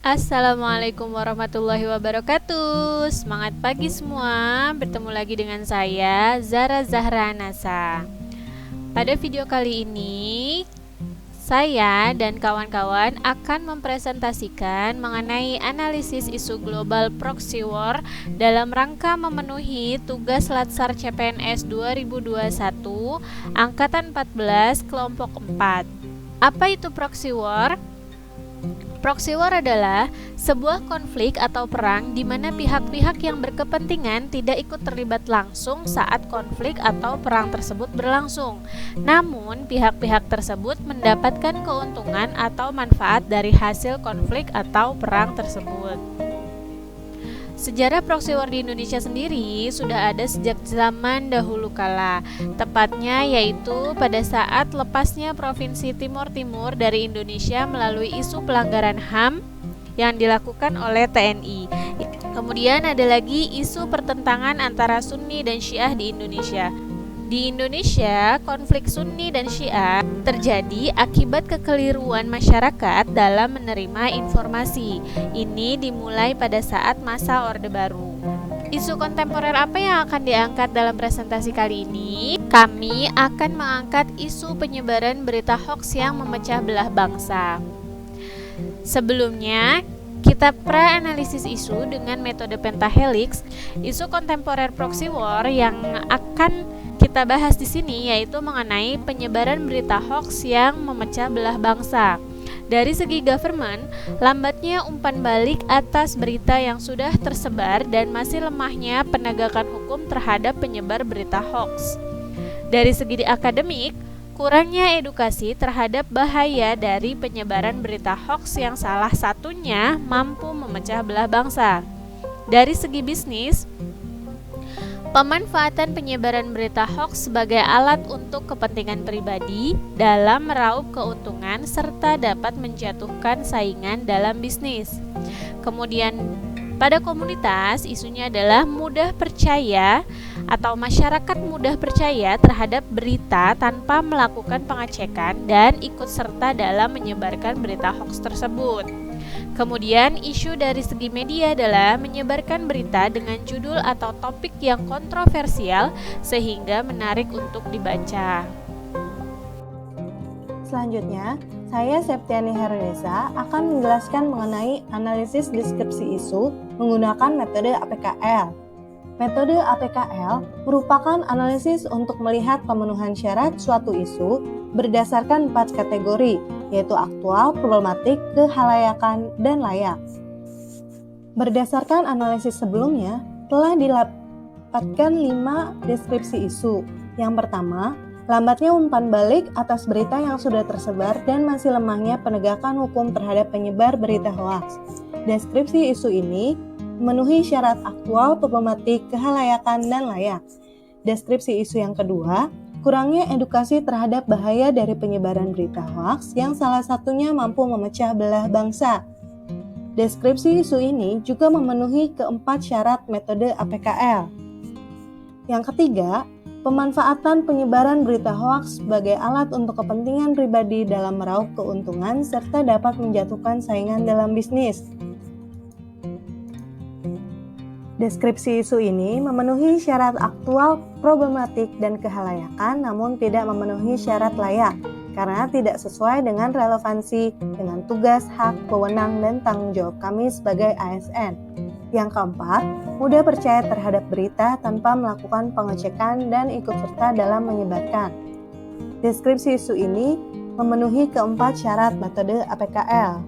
Assalamualaikum warahmatullahi wabarakatuh. Semangat pagi semua. Bertemu lagi dengan saya Zara Zahra Nasa. Pada video kali ini saya dan kawan-kawan akan mempresentasikan mengenai analisis isu global proxy war dalam rangka memenuhi tugas Latsar CPNS 2021 Angkatan 14 Kelompok 4. Apa itu proxy war? Proxy war adalah sebuah konflik atau perang di mana pihak-pihak yang berkepentingan tidak ikut terlibat langsung saat konflik atau perang tersebut berlangsung. Namun, pihak-pihak tersebut mendapatkan keuntungan atau manfaat dari hasil konflik atau perang tersebut. Sejarah proxy war di Indonesia sendiri sudah ada sejak zaman dahulu kala, tepatnya yaitu pada saat lepasnya Provinsi Timur Timur dari Indonesia melalui isu pelanggaran HAM yang dilakukan oleh TNI. Kemudian ada lagi isu pertentangan antara Sunni dan Syiah di Indonesia. Di Indonesia, konflik Sunni dan Syiah terjadi akibat kekeliruan masyarakat dalam menerima informasi. Ini dimulai pada saat masa Orde Baru. Isu kontemporer apa yang akan diangkat dalam presentasi kali ini? Kami akan mengangkat isu penyebaran berita hoaks yang memecah belah bangsa. Sebelumnya, kita pra-analisis isu dengan metode pentahelix. Isu kontemporer proxy war yang akan kita bahas di sini yaitu mengenai penyebaran berita hoaks yang memecah belah bangsa. Dari segi government, lambatnya umpan balik atas berita yang sudah tersebar dan masih lemahnya penegakan hukum terhadap penyebar berita hoaks. Dari segi akademik, kurangnya edukasi terhadap bahaya dari penyebaran berita hoaks yang salah satunya mampu memecah belah bangsa. Dari segi bisnis, pemanfaatan penyebaran berita hoaks sebagai alat untuk kepentingan pribadi dalam meraup keuntungan serta dapat menjatuhkan saingan dalam bisnis. Kemudian pada komunitas, isunya adalah mudah percaya atau masyarakat mudah percaya terhadap berita tanpa melakukan pengecekan dan ikut serta dalam menyebarkan berita hoaks tersebut. Kemudian isu dari segi media adalah menyebarkan berita dengan judul atau topik yang kontroversial sehingga menarik untuk dibaca. Selanjutnya, saya Septiani Herunisa akan menjelaskan mengenai analisis deskripsi isu menggunakan metode APKL. Metode APKL merupakan analisis untuk melihat pemenuhan syarat suatu isu berdasarkan 4 kategori, yaitu aktual, problematik, kehalayakan, dan layak. Berdasarkan analisis sebelumnya, telah didapatkan 5 deskripsi isu. Yang pertama, lambatnya umpan balik atas berita yang sudah tersebar dan masih lemahnya penegakan hukum terhadap penyebar berita hoaks. Deskripsi isu ini memenuhi syarat aktual, problematik, kehalayakan, dan layak. Deskripsi isu yang kedua, kurangnya edukasi terhadap bahaya dari penyebaran berita hoaks yang salah satunya mampu memecah belah bangsa. Deskripsi isu ini juga memenuhi keempat syarat metode APKL. Yang ketiga, pemanfaatan penyebaran berita hoaks sebagai alat untuk kepentingan pribadi dalam meraup keuntungan serta dapat menjatuhkan saingan dalam bisnis. Deskripsi isu ini memenuhi syarat aktual, problematik, dan kehalayakan namun tidak memenuhi syarat layak karena tidak sesuai dengan relevansi dengan tugas, hak, wewenang, dan tanggung jawab kami sebagai ASN. Yang keempat, mudah percaya terhadap berita tanpa melakukan pengecekan dan ikut serta dalam menyebarkan. Deskripsi isu ini memenuhi keempat syarat metode APKL.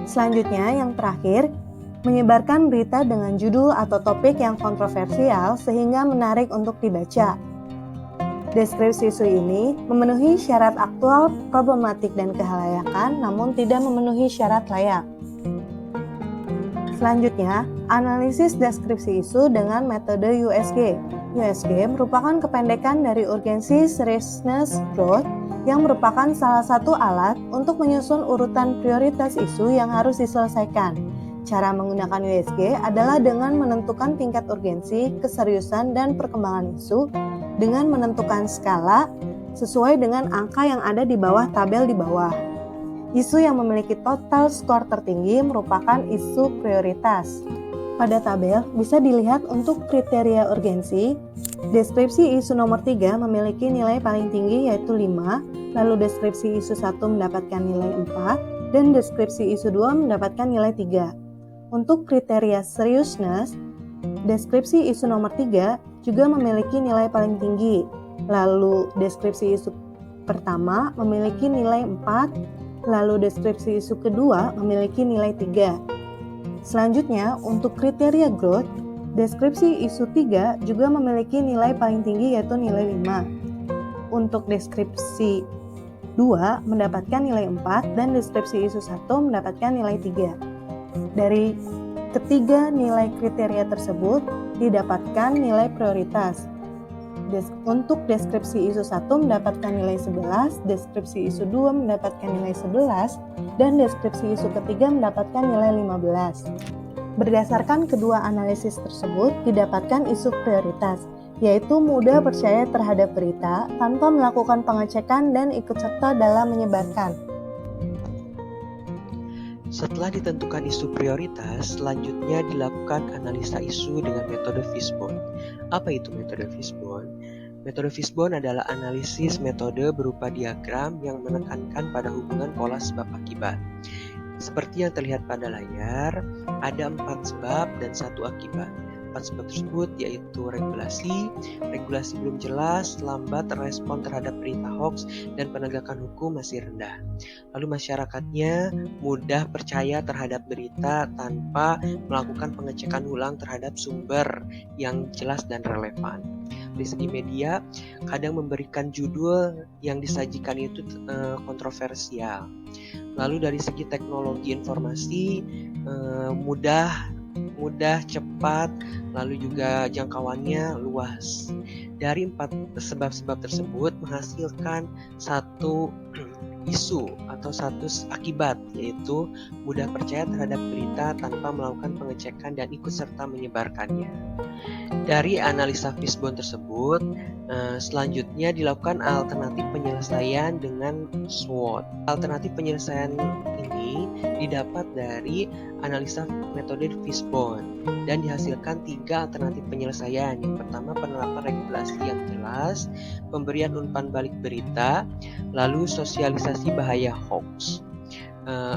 Selanjutnya, yang terakhir, menyebarkan berita dengan judul atau topik yang kontroversial sehingga menarik untuk dibaca. Deskripsi isu ini memenuhi syarat aktual, problematik, dan kehalayakan namun tidak memenuhi syarat layak. Selanjutnya, analisis deskripsi isu dengan metode USG. USG merupakan kependekan dari urgensi, seriousness, growth yang merupakan salah satu alat untuk menyusun urutan prioritas isu yang harus diselesaikan. Cara menggunakan USG adalah dengan menentukan tingkat urgensi, keseriusan, dan perkembangan isu dengan menentukan skala sesuai dengan angka yang ada di bawah tabel di bawah. Isu yang memiliki total skor tertinggi merupakan isu prioritas. Pada tabel bisa dilihat untuk kriteria urgensi, deskripsi isu nomor 3 memiliki nilai paling tinggi yaitu 5, lalu deskripsi isu 1 mendapatkan nilai 4, dan deskripsi isu 2 mendapatkan nilai 3. Untuk kriteria seriousness, deskripsi isu nomor 3 juga memiliki nilai paling tinggi, lalu deskripsi isu pertama memiliki nilai 4, lalu deskripsi isu kedua memiliki nilai 3. Selanjutnya, untuk kriteria growth, deskripsi isu 3 juga memiliki nilai paling tinggi yaitu nilai 5. Untuk deskripsi 2 mendapatkan nilai 4 dan deskripsi isu 1 mendapatkan nilai 3. Dari ketiga nilai kriteria tersebut didapatkan nilai prioritas. Untuk deskripsi isu 1 mendapatkan nilai 11, deskripsi isu 2 mendapatkan nilai 11, dan deskripsi isu ketiga mendapatkan nilai 15. Berdasarkan kedua analisis tersebut didapatkan isu prioritas, yaitu mudah percaya terhadap berita tanpa melakukan pengecekan dan ikut serta dalam menyebarkan. Setelah ditentukan isu prioritas, selanjutnya dilakukan analisa isu dengan metode Fishbone. Apa itu metode Fishbone? Metode Fishbone adalah analisis metode berupa diagram yang menekankan pada hubungan pola sebab akibat. Seperti yang terlihat pada layar, ada 4 sebab dan 1 akibat. 4 sebab tersebut yaitu regulasi belum jelas, lambat respon terhadap berita hoax, dan penegakan hukum masih rendah. Lalu masyarakatnya mudah percaya terhadap berita tanpa melakukan pengecekan ulang terhadap sumber yang jelas dan relevan. Dari segi media, kadang memberikan judul yang disajikan itu kontroversial. Lalu dari segi teknologi informasi, mudah, cepat, lalu juga jangkauannya luas. Dari 4 sebab-sebab tersebut menghasilkan satu isu atau satu akibat, yaitu mudah percaya terhadap berita tanpa melakukan pengecekan dan ikut serta menyebarkannya. Dari analisa Fishbone tersebut, selanjutnya dilakukan alternatif penyelesaian dengan SWOT. Alternatif penyelesaian ini didapat dari analisa metode Fishbone dan dihasilkan 3 alternatif penyelesaian. Yang pertama, penerapan regulasi yang jelas, pemberian umpan balik berita, lalu sosialisasi bahaya hoax.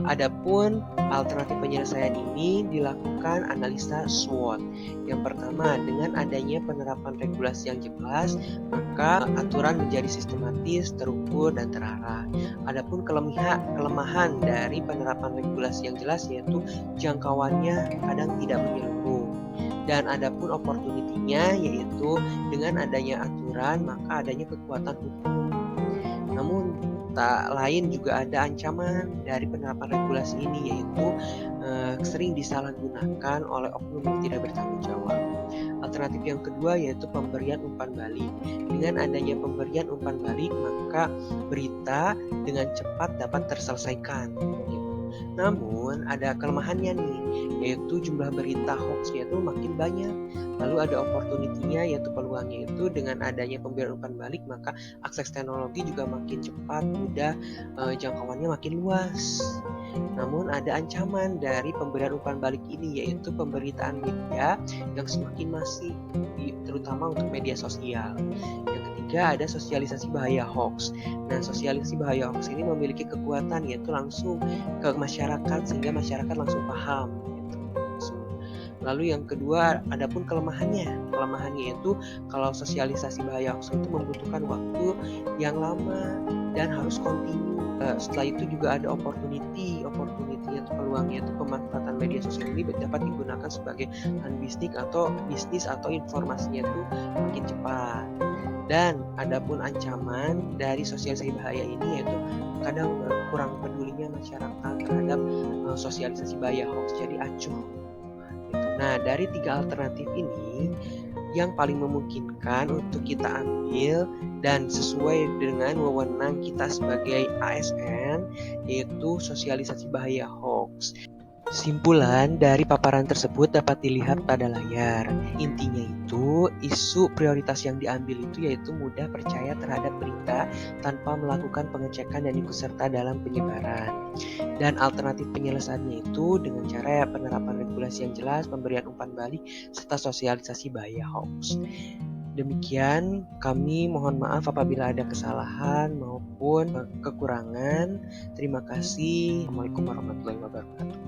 Adapun alternatif penyelesaian ini dilakukan analisa SWOT. Yang pertama, dengan adanya penerapan regulasi yang jelas, maka aturan menjadi sistematis, terukur, dan terarah. Adapun kelemahan dari penerapan regulasi yang jelas yaitu jangkauannya kadang tidak menyeluruh. Dan adapun opportunity-nya yaitu dengan adanya aturan maka adanya kekuatan hukum. Namun tak lain juga ada ancaman dari penerapan regulasi ini yaitu sering disalahgunakan oleh oknum yang tidak bertanggung jawab. Alternatif yang kedua yaitu pemberian umpan balik. Dengan adanya pemberian umpan balik maka berita dengan cepat dapat terselesaikan. Namun ada kelemahannya nih, yaitu jumlah berita hoax yaitu makin banyak. Lalu ada opportunity-nya yaitu peluangnya itu dengan adanya pemberian umpan balik maka akses teknologi juga makin cepat, mudah, jangkauannya makin luas. Namun ada ancaman dari pemberian umpan balik ini yaitu pemberitaan media yang semakin masif, terutama untuk media sosial. Yang ketiga ada sosialisasi bahaya hoax. Nah, sosialisasi bahaya hoax ini memiliki kekuatan yaitu langsung ke masyarakat sehingga masyarakat langsung paham. Lalu yang kedua, adapun kelemahannya. Kelemahannya itu kalau sosialisasi bahaya hoax itu membutuhkan waktu yang lama dan harus kontinu. Setelah itu juga ada opportunity atau peluangnya itu pemanfaatan media sosial ini dapat digunakan sebagai bisnis atau informasinya itu makin cepat. Dan adapun ancaman dari sosialisasi bahaya ini yaitu kadang kurang pedulinya masyarakat terhadap sosialisasi bahaya hoax, jadi acuh. Nah, dari 3 alternatif ini yang paling memungkinkan untuk kita ambil dan sesuai dengan wewenang kita sebagai ASN yaitu sosialisasi bahaya hoax. Simpulan dari paparan tersebut dapat dilihat pada layar. Intinya itu, isu prioritas yang diambil itu yaitu mudah percaya terhadap berita tanpa melakukan pengecekan dan ikut serta dalam penyebaran. Dan alternatif penyelesaiannya itu dengan cara penerapan regulasi yang jelas, pemberian umpan balik, serta sosialisasi bahaya hoax. Demikian, kami mohon maaf apabila ada kesalahan maupun kekurangan. Terima kasih. Assalamualaikum warahmatullahi wabarakatuh.